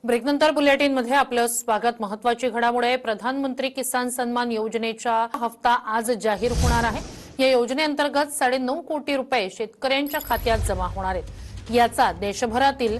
ब्रेकनंतर बुलेटिनमध्ये आपलं स्वागत। महत्त्वाची घडामोड आहे। प्रधानमंत्री किसान सन्मान योजनेचा हप्ता आज जाहीर होणार आहे। या योजनेअंतर्गत 9.5 कोटी रुपये शेतकऱ्यांच्या खात्यात जमा होणार आहेत। याचा देशभरातील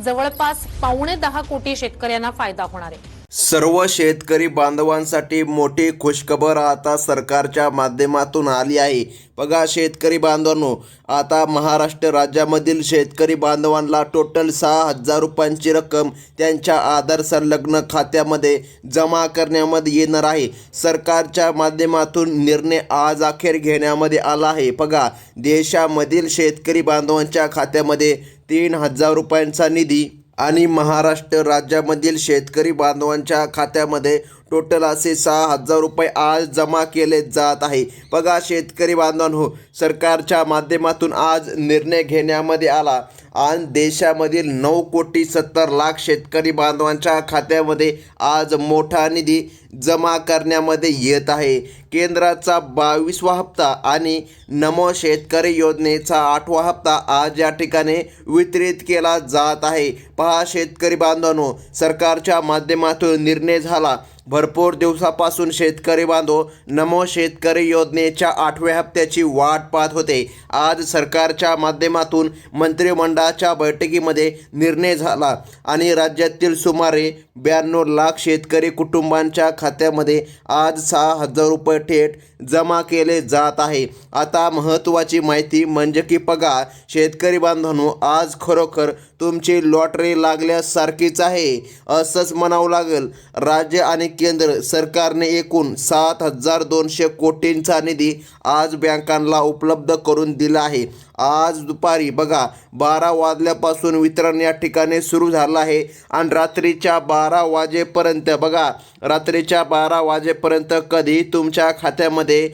जवळपास 9.25 कोटी शेतकऱ्यांना फायदा होणार आहे। सर्व शेतकरी बांधवांसाठी मोठी खुशखबर आता सरकारच्या माध्यमातून आली आहे। बघा शेतकरी बांधवांनो, आता महाराष्ट्र राज्यामधील शेतकरी बांधवांना टोटल 6,000 रुपयांची रक्कम त्यांच्या आधार संलग्न खात्यामध्ये जमा करण्यामध्ये येणार आहे। सरकारच्या माध्यमातून निर्णय आज अखेर घेण्यामध्ये आला आहे। बघा देशामधील शेतकरी बांधवांच्या खात्यामध्ये 3,000 रुपयांचा निधी आणि महाराष्ट्र राज्यामधील शेतकरी बांधवांच्या खात्यामध्ये टोटल असे 6,000 रुपये आज जमा केले जात आहे। बघा शेतकरी बांधवांनो, सरकारच्या माध्यमातून आज निर्णय घेण्यामध्ये आला आणि देशामधील 9,70,00,000 शेतकरी बांधवांच्या खात्यामध्ये आज मोठा निधी जमा करण्यामध्ये येत आहे। केंद्राचा 22वा हप्ता आणि नमो शेतकरी योजनेचा 8वा हप्ता आज या ठिकाणी वितरित केला जात आहे। पहा शेतकरी बांधवांनो, सरकारच्या माध्यमातून निर्णय झाला। भरपूर दिवसापासून शेतकरी बांधव नमो शेतकरी योजनेच्या 8व्या हप्त्याची वाट पाहत होते। आज सरकारच्या माध्यमातून मंत्रिमंडळाच्या बैठकीमध्ये निर्णय झाला आणि राज्यातील सुमारे 92 लाख शेतकरी कुटुंबांच्या खात्यामध्ये आज 6,000 रुपये थेट जमा केले जात आहे। आता महत्त्वाची माहिती म्हणजे की बघा शेतकरी बांधवांनो, आज खरोखर तुमची लॉटरी लागल्यासारखीच आहे असंच म्हणावं लागेल। राज्य आणि केंद्र सरकारने एकूण 7,200 कोटींचा निधी आज बँकांना उपलब्ध करून दिला आहे। आज दुपारी बघा 12 वाजल्यापासून वितरण या ठिकाणी सुरू झालं आहे आणि रात्रीच्या 12 वाजेपर्यंत बघा रात्रीच्या 12 वाजेपर्यंत कधी तुमच्या खात्यामध्ये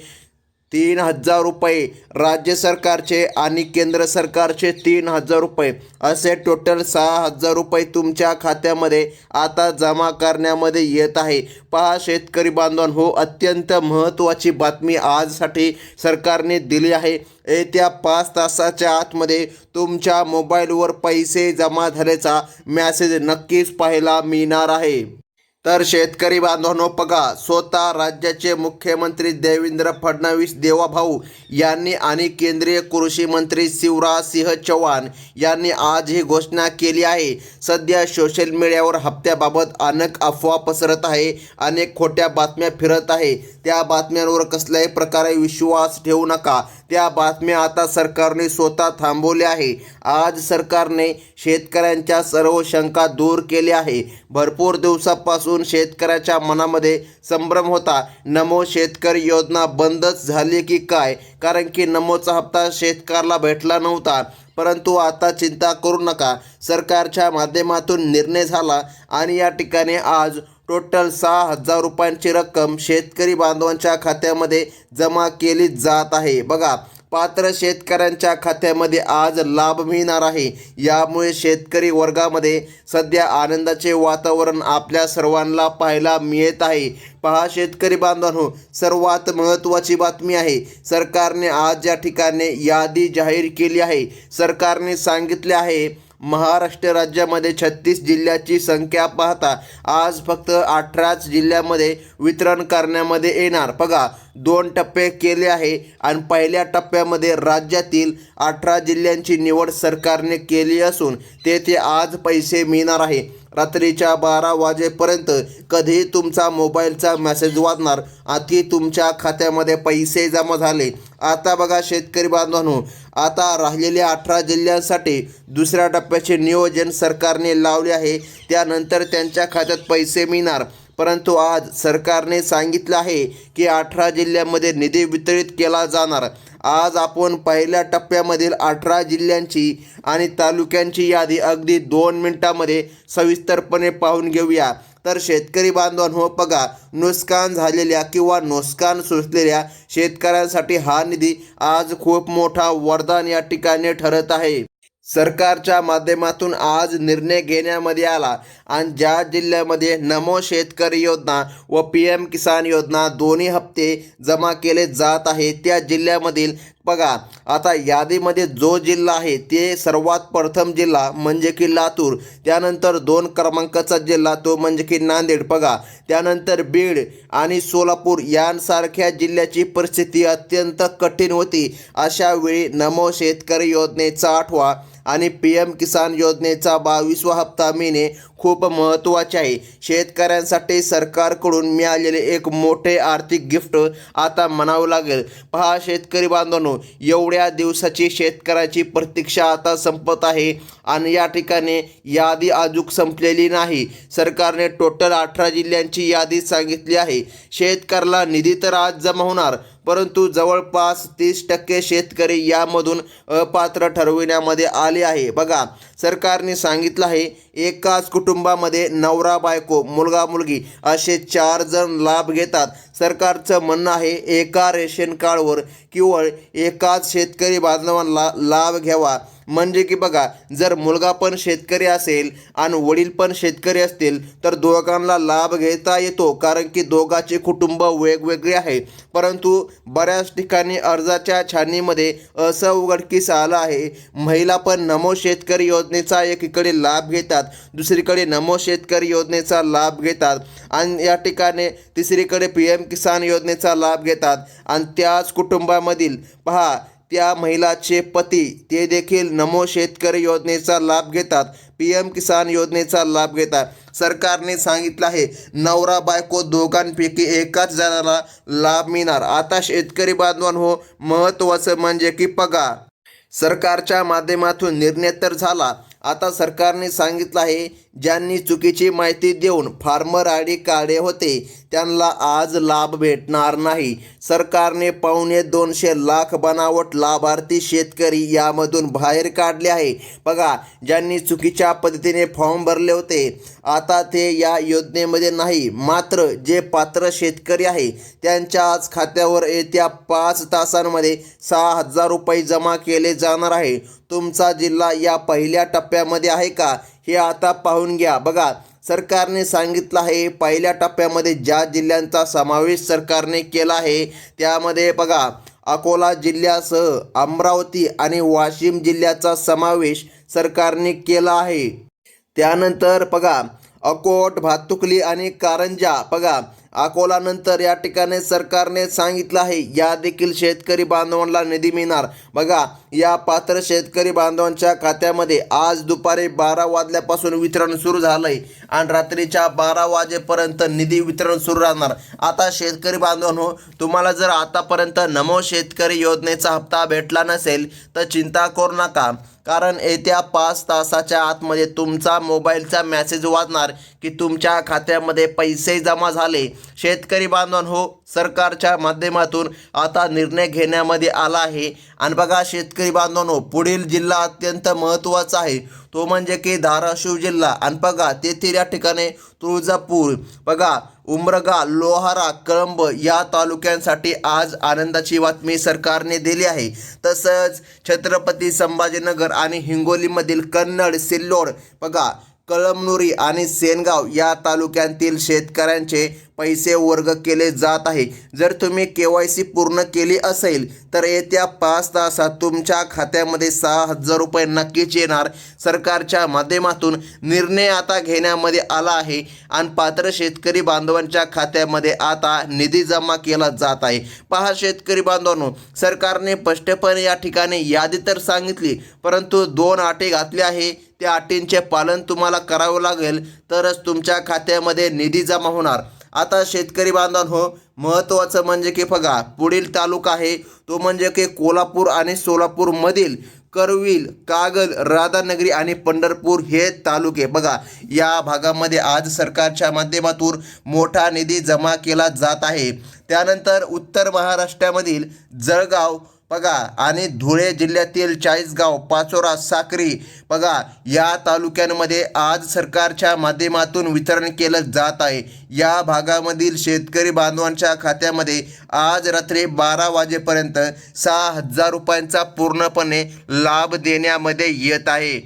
3,000 रुपये राज्य सरकारचे आणि केंद्र सरकारचे 3,000 रुपये असे टोटल 6,000 रुपये तुमच्या खात्यामध्ये आता जमा करण्यामध्ये येत आहे। पहा शेतकरी बांधवांनो, अत्यंत महत्त्वाची बातमी आजसाठी सरकारने दिली आहे। येत्या 5 तासाच्या आतमध्ये तुमच्या मोबाईलवर पैसे जमा झाल्याचा मेसेज नक्कीच पाहायला मिळणार आहे। तर शेतकरी बांधवांनो, बघा स्वतः राज्याचे मुख्यमंत्री देवेंद्र फडणवीस देवाभाऊ यांनी आणि केंद्रीय कृषी मंत्री शिवराज सिंह चौहान यांनी आज ही घोषणा केली आहे। सध्या सोशल मीडियावर हप्त्याबाबत अनेक अफवा पसरत आहे, अनेक खोट्या बातम्या फिरत आहे। त्या बातम्यांवर कसल्याही प्रकारे विश्वास ठेवू नका। त्या बातम्या आता सरकारने स्वतः थांबवल्या आहे। आज सरकारने शेतकऱ्यांच्या सर्व शंका दूर केल्या आहे। भरपूर दिवसापासून शेतकऱ्याच्या मनामध्ये संभ्रम होता, नमो शेतकरी योजना बंदच झाली की काय, कारण की नमोचा हप्ता शेतकऱ्याला भेटला नव्हता। परंतु आता चिंता करू नका, सरकारच्या माध्यमातून निर्णय झाला आणि या ठिकाणी आज टोटल 6,000 रुपयांची रक्कम शेतकरी बांधवांच्या खात्यामध्ये जमा केली जात आहे। बघा पात्र शेतकऱ्यांच्या खात्यामध्ये आज लाभ मिळणार आहे। यामुळे शेतकरी वर्गामध्ये सध्या आनंदाचे वातावरण आपल्या सर्वांना पाहायला मिळत आहे। पहा शेतकरी बांधवांनो, सर्वात महत्त्वाची बातमी आहे, सरकारने आज या ठिकाणी यादी जाहीर केली आहे। सरकारने सांगितले आहे महाराष्ट्र राज्यामध्ये 36 जिल्ह्याची संख्या पाहता आज फक्त 18 जिल्ह्यामध्ये वितरण करण्यामध्ये येणार। बघा 2 टप्पे केले आहे आणि पहिल्या टप्प्यामध्ये राज्यातील 18 जिल्ह्यांची निवड सरकारने केली असून तेथे आज पैसे मिळणार आहे। रात्रीच्या 12 वाजेपर्यंत कधी तुमचा मोबाईलचा मेसेज वाजणार आधी तुमच्या खात्यामध्ये पैसे जमा झाले। आता बघा शेतकरी बांधवांनो, आता राहिलेल्या 18 जिल्ह्यांसाठी दुसऱ्या टप्प्याचे नियोजन सरकारने लावले आहे। त्यानंतर त्यांच्या खात्यात पैसे मिळणार। परंतु आज सरकारने सांगितलं आहे की 18 जिल्ह्यांमध्ये निधी वितरित केला जाणार। आज आपण पहिल्या टप्प्यामधील 18 जिल्ह्यांची आणि तालुक्यांची यादी अगदी 2 मिनिटांमध्ये सविस्तरपणे पाहून घेऊया। तर शेतकरी बांधवांनो, बघा नुकसान झालेल्या किंवा नुकसान सोसलेल्या शेतकऱ्यांसाठी हा निधी आज खूप मोठा वरदान या ठिकाणी ठरत आहे। सरकारच्या माध्यमातून आज निर्णय घेण्यामध्ये आला आणि ज्या जिल्ह्यामध्ये नमो शेतकरी योजना व PM किसान योजना दोन्ही हप्ते जमा केले जात आहेत त्या जिल्ह्यामधील बघा आता यादीमध्ये जो जिल्हा आहे ते सर्वात प्रथम जिल्हा म्हणजे की लातूर, त्यानंतर 2 क्रमांकाचा जिल्हा तो म्हणजे की नांदेड. बघा त्यानंतर बीड आणि सोलापूर यांसारख्या जिल्ह्याची परिस्थिती अत्यंत कठीण होती. अशा वेळी नमो शेतकरी योजनेचा 8वा आणि PM किसान योजनेचा 22वा हप्ता मिळणे खूप महत्त्वाचे आहे. शेतकऱ्यांसाठी सरकारकडून मिळालेले एक मोठे आर्थिक गिफ्ट आता म्हणावं लागेल. पहा शेतकरी बांधवांनो, एवढ्या दिवसाची शेतकऱ्याची प्रतीक्षा आता संपत आहे आणि या ठिकाणी यादी अजून संपलेली नाही. सरकारने टोटल 18 जिल्ह्यांची यादी सांगितली आहे. शेतकऱ्याला निधी तर आज जमा होणार, परंतु जवळपास 30% शेतकरी यामधून अपात्र ठरविण्यामध्ये आले आहे. बघा सरकारने सांगितलं आहे एकाच कुटुंबामध्ये नवरा बायको मुलगा मुलगी असे 4 जण लाभ घेतात. सरकारचं म्हणणं आहे एका रेशन कार्डवर केवळ एकाच शेतकरी बांधवांना लाभ घ्यावा. म्हणजे की बघा जर मुलगा पण शेतकरी असेल आणि वडील पण शेतकरी असतील तर दोघांना लाभ घेता येतो, कारण की दोघांचे कुटुंब वेगवेगळे आहे. परंतु बऱ्याच ठिकाणी अर्जाच्या छाननीमध्ये असं उघडकीस आलं आहे महिला पण नमो शेतकरी योजनेचा एकीकडे लाभ घेतात, दुसरीकडे नमो शेतकरी योजनेचा लाभ घेतात आणि या ठिकाणी तिसरीकडे PM किसान योजनेचा लाभ घेतात आणि त्याच कुटुंबामधील पहा त्या महिलाचे पती ते देखील नमो शेतकरी योजनेचा लाभ घेतात, PM किसान योजनेचा लाभ घेतात. सरकारने सांगितलं आहे नवरा बायको दोघांपैकी एकाच जणाला लाभ मिळणार. आता शेतकरी बांधवांनो महत्त्वाचं म्हणजे की बघा सरकारच्या माध्यमातून निर्णय तर झाला. आता सरकारने सांगितलं आहे ज्यांनी चुकीची माहिती देऊन फार्मर ID काढले होते त्यांना आज लाभ भेटणार नाही. सरकारने 250 लाख बनावट लाभार्थी शेतकरी यामधून बाहेर काढले आहे. बघा ज्यांनी चुकीच्या पद्धतीने फॉर्म भरले होते आता ते या योजनेमध्ये नाही, मात्र जे पात्र शेतकरी आहे त्यांच्या आज खात्यावर येत्या 5 तासांमध्ये 6,000 रुपये जमा केले जाणार आहे. तुमचा जिल्हा या पहिल्या टप्प्यामध्ये आहे का हे आता पाहून घ्या. बघा सरकारने सांगितलं आहे पहिल्या टप्प्यामध्ये ज्या जिल्ह्यांचा समावेश सरकारने केला आहे त्यामध्ये बघा अकोला जिल्ह्यासह अमरावती आणि वाशिम जिल्ह्याचा समावेश सरकारने केला आहे. त्यानंतर बघा अकोट, भातुकली आणि कारंजा. बघा अकोलानंतर या ठिकाणी सरकारने सांगितलं आहे या देखील शेतकरी बांधवांना निधी मिळणार. बघा या पात्र शेतकरी बांधवांच्या खात्यामध्ये आज दुपारी 12 वाजल्यापासून वितरण सुरू झालं आहे आणि रात्रीच्या 12 वाजेपर्यंत निधी वितरण सुरू राहणार. आता शेतकरी बांधवांनो तुम्हाला जर आतापर्यंत नमो शेतकरी योजनेचा हप्ता भेटला नसेल तर चिंता करू नका, कारण येत्या 5 तासाच्या आतमध्ये तुमचा मोबाईलचा मेसेज वाजणार की तुमच्या खात्यामध्ये पैसे जमा झाले. शेतकरी बांधवांनो सरकारच्या माध्यमातून आता निर्णय घेण्यामध्ये आला आहे. आणि बघा शेतकरी बांधवांनो पुढील जिल्हा अत्यंत महत्त्वाचा आहे तो म्हणजे की धाराशिव जिल्हा. आणि बघा तेथील या ठिकाणी तुळजापूर, बघा उमरगा, लोहारा, कळंब या तालुक्यांसाठी आज आनंदाची बातमी सरकारने दिली आहे. तसंच छत्रपती संभाजीनगर आणि हिंगोलीमधील कन्नड, सिल्लोड, बघा कळमनुरी आणि सेनगाव या तालुक्यांतील शेतकऱ्यांचे पैसे वर्ग केले जात आहे. जर तुम्ही KYC पूर्ण केली असेल तर येत्या 5 तासात तुमच्या खात्यामध्ये 6,000 रुपये नक्कीच येणार. सरकारच्या माध्यमातून निर्णय आता घेण्यामध्ये आला आहे आणि पात्र शेतकरी बांधवांच्या खात्यामध्ये आता निधी जमा केला जात आहे. पहा शेतकरी बांधवांनो सरकारने स्पष्टपणे या ठिकाणी यादी तर सांगितली, परंतु 2 अटी घातल्या आहे. त्या अटींचे पालन तुम्हाला करावं लागेल तरच तुमच्या खात्यामध्ये निधी जमा होणार. आता शेतकरी बांधवांनो महत्त्वाचं म्हणजे की बघा पुढील तालुका आहे तो म्हणजे की कोल्हापूर आणि सोलापूरमधील करवील, कागल, राधानगरी आणि पंढरपूर हे तालुके. बघा या भागामध्ये आज सरकारच्या माध्यमातून मोठा निधी जमा केला जात आहे. त्यानंतर उत्तर महाराष्ट्रामधील जळगाव, बघा आणि धुळे जिल्ह्यातील चाळीसगाव, पाचोरा, साक्री, बघा या तालुक्यांमध्ये आज सरकारच्या माध्यमातून वितरण केलं जात आहे. या भागामधील शेतकरी बांधवांच्या खात्यामध्ये आज रात्री 12 वाजेपर्यंत 6,000 रुपयांचा पूर्णपणे लाभ देण्यामध्ये येत आहे.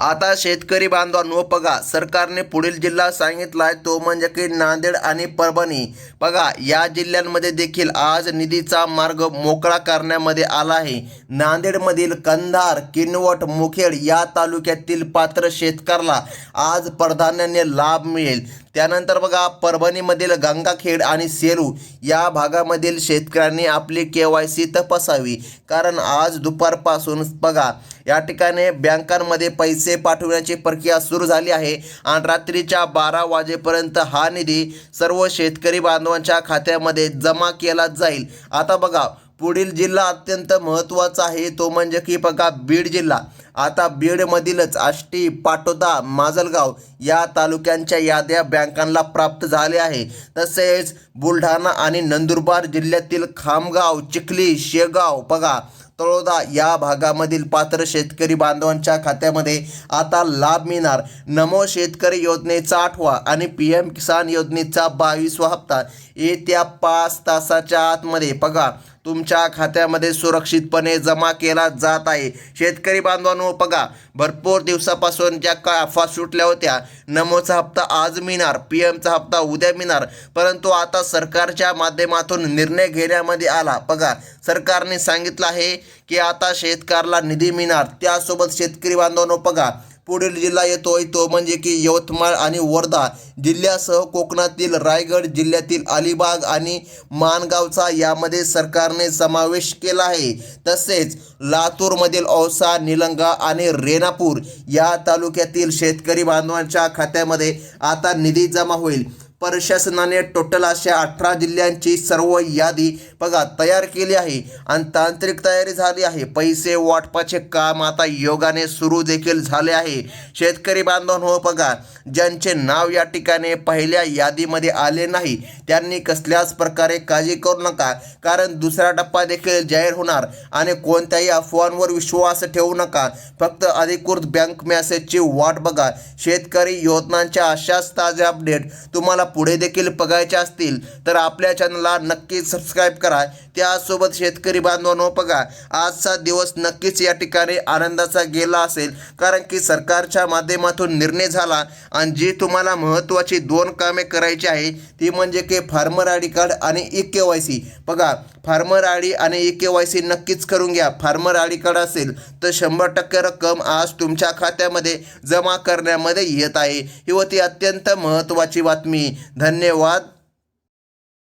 आता शेतकरी बांधवांनो बघा, सरकारने पुढील जिल्हा सांगितलाय तो म्हणजे की नांदेड आणि परभणी. बघा, या जिल्ह्यांमध्ये देखील आज निधीचा मार्ग मोकळा करण्यामध्ये आला आहे. नांदेडमधील कंधार, किनवट, मुखेड या तालुक्यातील पात्र शेतकऱ्याला आज प्राधान्याने लाभ मिळेल. त्यानंतर बघा, परभणीमधील गंगाखेड आणि सेलू या भागामधील शेतकऱ्यांनी आपली KYC तपासावी, कारण आज दुपारपासून बघा या ठिकाणी बँकांमध्ये पैसे पाठवण्याची प्रक्रिया सुरू झाली आहे आणि रात्रीच्या 12 वाजेपर्यंत हा निधी सर्व शेतकरी बांधवांच्या खात्यामध्ये जमा केला जाईल. आता बघा, पुढील जिल्हा अत्यंत महत्त्वाचा आहे तो म्हणजे की बघा बीड जिल्हा. आता बीडमधीलच आष्टी, पाटोदा, माजलगाव या तालुक्यांच्या याद्या बँकांना प्राप्त झाल्या आहे. तसेच बुलढाणा आणि नंदुरबार जिल्ह्यातील खामगाव, चिखली, शेगाव, बघा तळोदा या भागामधील पात्र शेतकरी बांधवांच्या खात्यामध्ये आता लाभ मिळणार. नमो शेतकरी योजनेचा 8वा आणि PM किसान योजनेचा 22वा हप्ता येत्या 5 तासाच्या आतमध्ये बघा तुमच्या खात्यामध्ये सुरक्षितपणे जमा केला जात आहे. शेतकरी बांधवांनो बघा, भरपूर दिवसापासून ज्या काय अफवा सुटल्या होत्या, नमोचा हप्ता आज मिळणार, PMचा हप्ता उद्या मिळणार, परंतु आता सरकारच्या माध्यमातून निर्णय घेण्यामध्ये आला. बघा, सरकारने सांगितलं आहे की आता शेतकऱ्याला निधी मिळणार. त्यासोबत शेतकरी बांधवांनो बघा, पुढील जिल्हा येतोय तो म्हणजे की यवतमाळ आणि वर्धा जिल्ह्यासह कोकणातील रायगड जिल्ह्यातील अलिबाग आणि माणगावचा यामध्ये सरकारने समावेश केला आहे. तसेच लातूरमधील औसा, निलंगा आणि रेणापूर या तालुक्यातील शेतकरी बांधवांच्या खात्यामध्ये आता निधी जमा होईल. प्रशासनाने टोटल अशा 18 जिल्ह्यांची सर्व यादी बघा तयार केली आहे आणि तांत्रिक तयारी झाली आहे. पैसे वाटपाचे काम आता योगाने सुरू देखील झाले आहे. शेतकरी बांधवांनो बघा, ज्यांचे नाव या ठिकाणी पहिल्या यादीमध्ये आले नाही त्यांनी कसल्याच प्रकारे काळजी करू नका, कारण दुसरा टप्पा देखील जाहीर होणार आणि कोणत्याही अफवांवर विश्वास ठेवू नका. फक्त अधिकृत बँक मेसेजची वाट बघा. शेतकरी योजनांच्या अशाच ताज्या अपडेट तुम्हाला पुढे देखील बघायच्या असतील तर आपल्या चॅनलला नक्कीच सबस्क्राईब करा. त्यासोबत शेतकरी बांधवांनो बघा, आजचा दिवस नक्कीच या ठिकाणी आनंदाचा गेला असेल, कारण की सरकारच्या माध्यमातून निर्णय झाला आणि जी तुम्हाला महत्त्वाची 2 कामे करायची आहे ती म्हणजे की फार्मर आय डी कार्ड आणि KYC. बघा, फार्मर आय डी आणि KYC नक्कीच करून घ्या. फार्मर आय डी कार्ड असेल तर 100% रक्कम आज तुमच्या खात्यामध्ये जमा करण्यामध्ये येत आहे. ही होती अत्यंत महत्त्वाची बातमी. धन्यवाद.